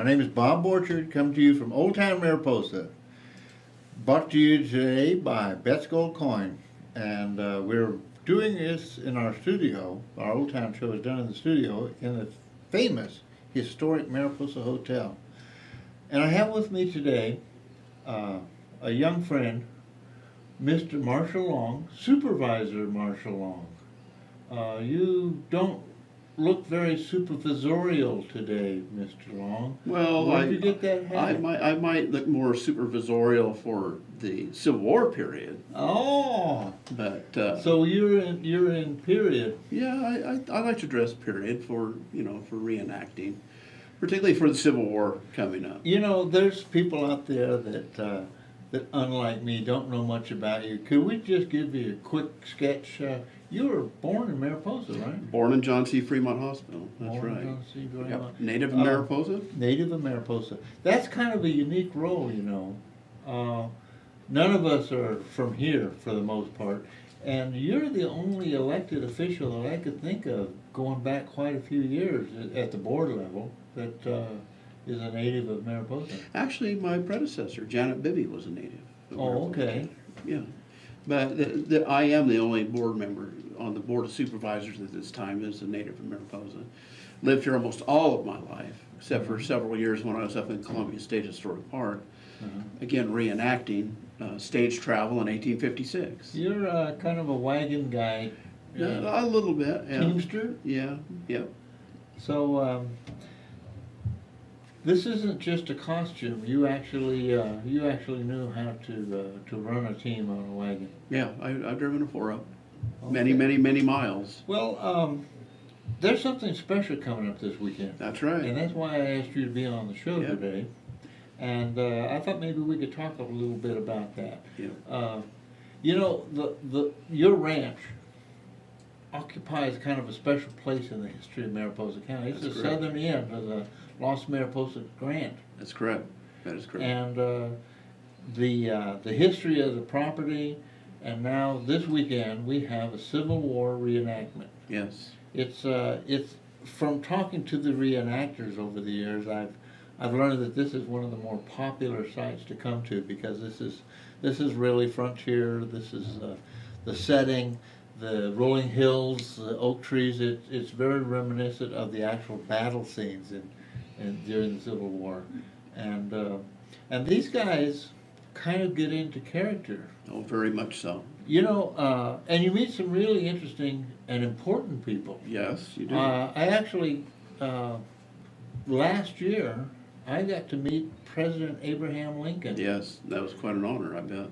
name is Bob Borchard, come to you from Old Town Mariposa. Brought to you today by Bet's Gold Coin. And we're doing this in our studio. Our Old Town show is done in the studio in the famous historic Mariposa Hotel. And I have with me today a young friend, Mr. Marshall Long, Supervisor Marshall Long. You don't look very supervisorial today, Mr. Long. Well, where did you get that hat? I might look more supervisorial for the Civil War period. Oh, But so you're in period. yeah, I like to dress period for for reenacting, particularly for the Civil War coming up. You know, there's people out there that unlike me don't know much about you. Could we just give you a quick sketch? You were born in Mariposa, right? Born in John C. Fremont Hospital. That's Born in right. John C. Fremont. Yep. Native of Mariposa. Native of Mariposa. That's kind of a unique role, you know. None of us are from here for the most part, and you're the only elected official that I could think of going back quite a few years at the board level that is a native of Mariposa. Actually, my predecessor, Janet Bibby, was a native. Of Oh, Mariposa. okay. Yeah. But I am the only board member on the Board of Supervisors at this time as a native of Mariposa. Lived here almost all of my life, except for several years when I was up in Columbia State Historic Park. Again, reenacting stage travel in 1856. You're kind of a wagon guy. Yeah, a little bit. Yeah. Teamster? Yeah, yeah. So this isn't just a costume. You actually knew how to run a team on a wagon. Yeah, I've driven a 4-up. Okay. Many miles. Well, there's something special coming up this weekend. That's right. And that's why I asked you to be on the show Yeah. today. And I thought maybe we could talk a little bit about that. Yeah. You know, your ranch occupies kind of a special place in the history of Mariposa County. It's That's the correct. southern end of the Lost Mariposa Grant. That's correct. That is correct. And the history of the property, and now this weekend we have a Civil War reenactment. Yes. It's from talking to the reenactors over the years, I've learned that this is one of the more popular sites to come to because this is really frontier. This is the setting, the rolling hills, the oak trees. It's very reminiscent of the actual battle scenes during the Civil War, and these guys kind of get into character. Oh, very much so. You know, and you meet some really interesting and important people. Yes, you do. I actually, last year, I got to meet President Abraham Lincoln. Yes, that was quite an honor, I bet.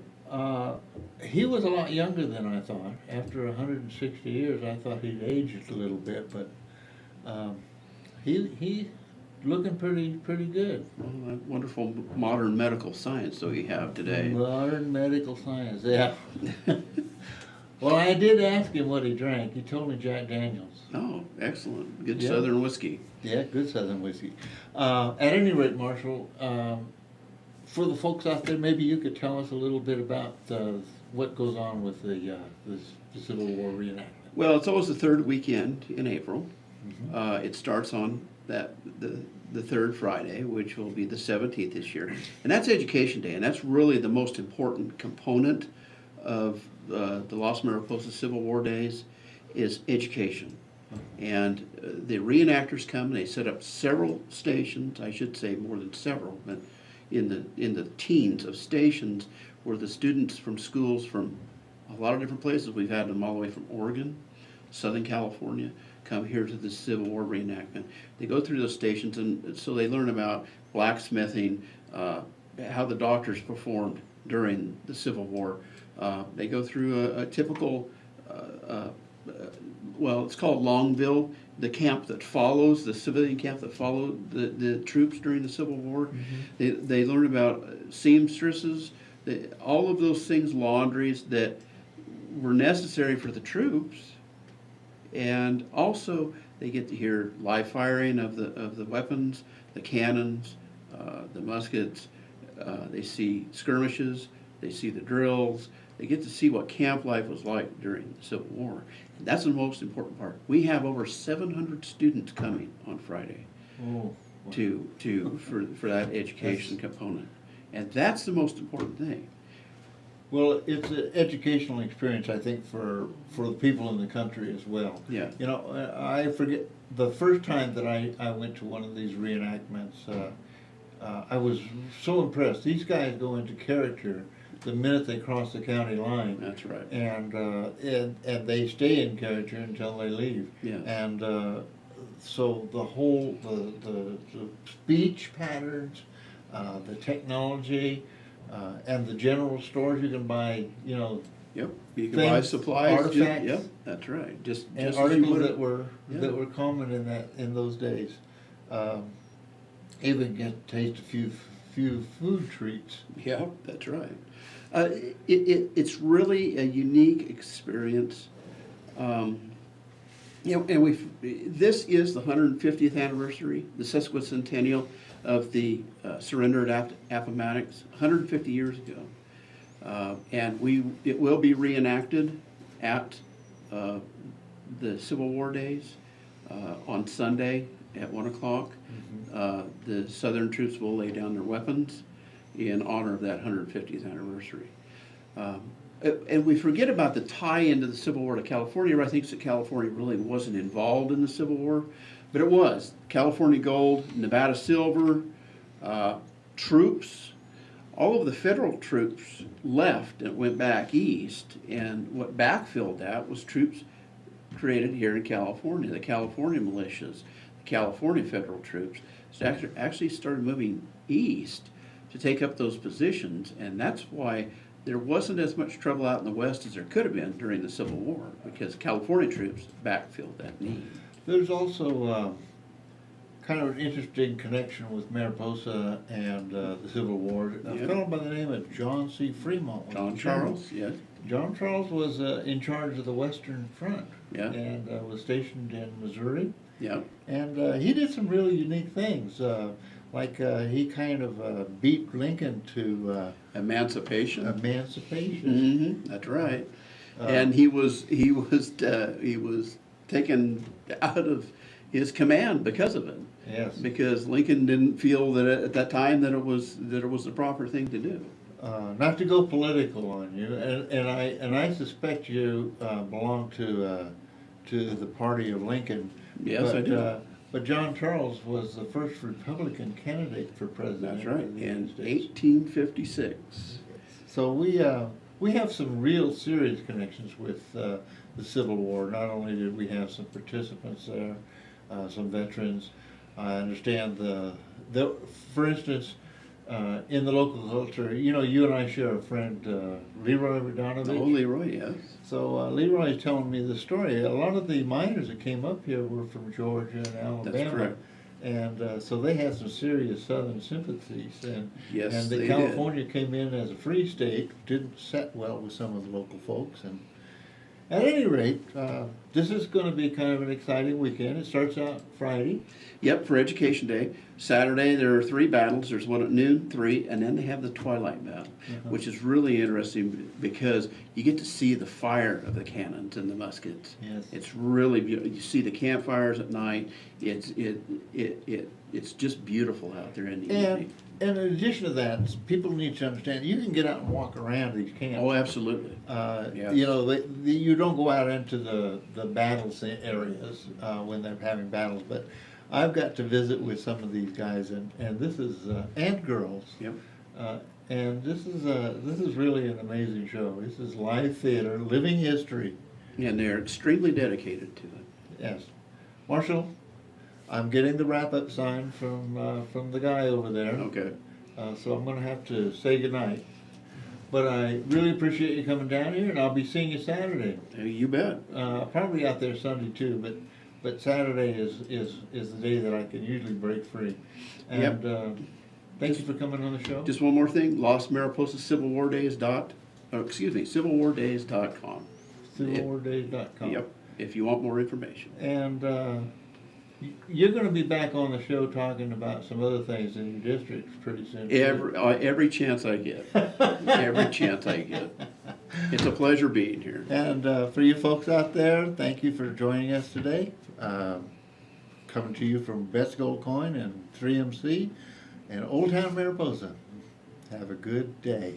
He was a lot younger than I thought. After 160 years, I thought he'd aged a little bit, but he looking pretty good. Well, that wonderful modern medical science that we have today. Modern medical science, yeah. Well, I did ask him what he drank. He told me Jack Daniels. Oh, excellent. Good Yeah. Southern whiskey. Yeah, good Southern whiskey. At any rate, Marshall, for the folks out there, maybe you could tell us a little bit about what goes on with the Civil War reenactment. Well, it's always the third weekend in April. Mm-hmm. It starts on the third Friday, which will be the 17th this year. And that's Education Day, and that's really the most important component of the Lost Mariposa Civil War days is education. And the reenactors come and they set up several stations, I should say more than several, but in the teens of stations where the students from schools from a lot of different places, we've had them all the way from Oregon, Southern California, come here to the Civil War reenactment. They go through those stations, and so they learn about blacksmithing, how the doctors performed during the Civil War. They go through a typical, well, it's called Longville, the camp that follows, the civilian camp that followed the troops during the Civil War. They learn about seamstresses, all of those things, laundries that were necessary for the troops. And also they get to hear live firing of the weapons, the cannons, the muskets. They see skirmishes, they see the drills. They get to see what camp life was like during the Civil War. That's the most important part. We have over 700 students coming on Friday. Oh. for that education component. And that's the most important thing. Well, it's an educational experience, I think, for the people in the country as well. Yeah. You know, I forget, the first time that I went to one of these reenactments, I was so impressed. These guys go into character the minute they cross the county line. That's right. And they stay in character until they leave. Yeah. And so the whole, the speech patterns, the technology, and the general stores you can buy, you know. Yep, you can buy things, supplies. artifacts. Yep, that's right. Just And as articles you would. that were common in those days. Even get to taste a few food treats. Yeah, that's right. It's really a unique experience. You know, and this is the 150th anniversary, the sesquicentennial of the surrender at Appomattox, 150 years ago. And it will be reenacted at the Civil War days on Sunday at 1 o'clock. The Southern troops will lay down their weapons in honor of that 150th anniversary. And we forget about the tie into the Civil War to California. Everybody thinks that California really wasn't involved in the Civil War, but it was. California gold, Nevada silver, troops, all of the federal troops left and went back east, and what backfilled that was troops created here in California, the California militias, the California federal troops, actually started moving east to take up those positions, and that's why there wasn't as much trouble out in the West as there could have been during the Civil War, because California troops backfilled that need. There's also kind of an interesting connection with Mariposa and the Civil War. A fellow by the name of John C. Fremont. John Charles, yes. John Charles was in charge of the Western Front. Yeah. And was stationed in Missouri. Yeah. And he did some really unique things. Like he kind of beat Lincoln to emancipation. Emancipation. That's right. And he was taken out of his command because of it. Yes. Because Lincoln didn't feel that at that time that it was the proper thing to do. Not to go political on you, and I suspect you belong to the party of Lincoln. Yes, I do. But John Charles was the first Republican candidate for president. That's right, of the in United States. 1856. So we have some real serious connections with the Civil War. Not only did we have some participants there, some veterans. I understand for instance, in the local culture, you know, you and I share a friend, Leroy Radonovich. Oh, Leroy, yes. So Leroy is telling me the story. A lot of the miners that came up here were from Georgia and Alabama. That's correct. And so they had some serious Southern sympathies. Yes, and they California came in as a free state, didn't set well with some of the local folks. And at any rate, this is going to be kind of an exciting weekend. It starts out Friday. Yep, for Education Day. Saturday, there are 3 battles. There's one at noon, 3, and then they have the twilight battle, which is really interesting because you get to see the fire of the cannons and the muskets. Yes. It's really beautiful. You see the campfires at night. It's just beautiful out there in the evening. And in addition to that, people need to understand, you can get out and walk around these camps. Oh, absolutely. Yes. You know, you don't go out into the battle areas when they're having battles, but I've got to visit with some of these guys, and this is and girls. Yep. And this is really an amazing show. This is live theater, living history. And they're extremely dedicated to it. Yes, Marshall, I'm getting the wrap-up sign from the guy over there. Okay. So I'm going to have to say goodnight. But I really appreciate you coming down here, and I'll be seeing you Saturday. Hey, you bet. Probably out there Sunday too, but Saturday is the day that I can usually break free. And thank you for coming on the show. Just one more thing. Lost Mariposa Civil War Days civilwardays.com. civilwardays.com. Yep. If you want more information. And you're going to be back on the show talking about some other things in your district pretty soon. Every chance I get. Every chance I get. It's a pleasure being here. And for you folks out there, thank you for joining us today. coming to you from Bet's Gold Coin and 3MC and Old Town Mariposa. Have a good day.